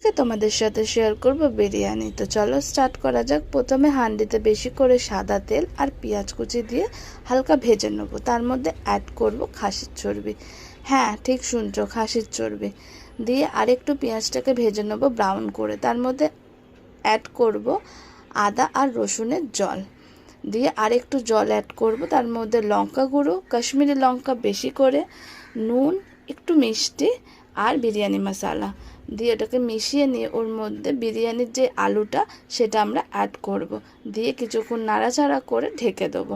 তোমাদের সাথে শেয়ার করব বিরিয়ানি। তো চলো স্টার্ট করা যাক। প্রথমে হাঁডিতে বেশি করে সাদা তেল আর পেঁয়াজ কুচি দিয়ে হালকা ভেজে নেবো। তার মধ্যে অ্যাড করব খাসির চর্বি। হ্যাঁ, ঠিক শুনছো, খাসির চর্বি দিয়ে আরেকটু পেঁয়াজটাকে ভেজে নেবো ব্রাউন করে। তার মধ্যে অ্যাড করব আদা আর রসুনের জল দিয়ে আরেকটু জল অ্যাড করব। তার মধ্যে লঙ্কা গুঁড়ো, কাশ্মীরি লঙ্কা বেশি করে, নুন, একটু মিষ্টি আর বিরিয়ানি মশলা দিয়ে ওটাকে মিশিয়ে নিয়ে ওর মধ্যে বিরিয়ানির যে আলুটা সেটা আমরা অ্যাড করব। দিয়ে কিছুক্ষণ নাড়াচাড়া করে ঢেকে দেবো।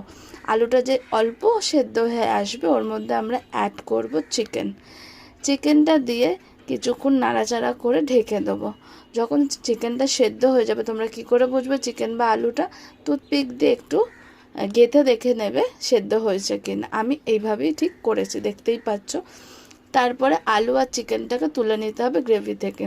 আলুটা যে অল্প সেদ্ধ হয়ে আসবে ওর মধ্যে আমরা অ্যাড করব চিকেনটা দিয়ে কিছুক্ষণ নাড়াচাড়া করে ঢেকে দেবো। যখন চিকেনটা সেদ্ধ হয়ে যাবে, তোমরা কি করে বুঝবে চিকেন বা আলুটা? টুথপিক দিয়ে একটু গেঁথে দেখে নেবে সেদ্ধ হয়েছে কিনা। আমি এইভাবেই ঠিক করেছি, দেখতেই পাচ্ছ। তারপরে আলু আর চিকেনটাকে তুলে নিতে হবে গ্রেভি থেকে।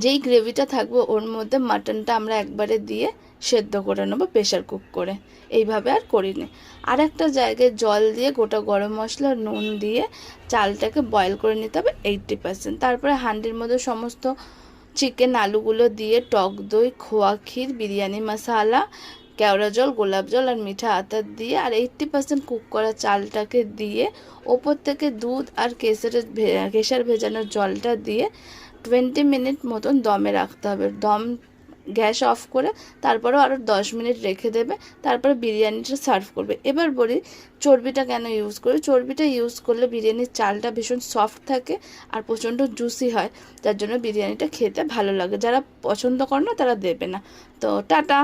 যেই গ্রেভিটা থাকবে ওর মধ্যে মাটনটা আমরা একবারে দিয়ে সেদ্ধ করে নেবো প্রেশার কুক করে। এইভাবে আর করিনি। আর একটা জায়গায় জল দিয়ে গোটা গরম মশলা নুন দিয়ে চালটাকে বয়েল করে নিতে হবে 80%। তারপরে হাঁডির মধ্যে সমস্ত চিকেন আলুগুলো দিয়ে টক দই, খোয়া ক্ষীর, বিরিয়ানি মশলা, কেওড়া জল, গোলাপ জল আর মিঠা আতর দিয়ে আর 80% কুক করা চালটাকে দিয়ে ওপর থেকে দুধ আর কেশর ভেজানোর জলটা দিয়ে 20 মিনিট মতন দমে রাখতে হবে। গ্যাস অফ করে তারপরেও আরও 10 মিনিট রেখে দেবে। তারপরে বিরিয়ানিটা সার্ভ করবে। এবার বলি চর্বিটা কেন ইউজ করি। চর্বিটা ইউজ করলে বিরিয়ানির চালটা ভীষণ সফট থাকে আর প্রচণ্ড জুসি হয়, যার জন্য বিরিয়ানিটা খেতে ভালো লাগে। যারা পছন্দ করে না তারা দেবে না। তো টাটা।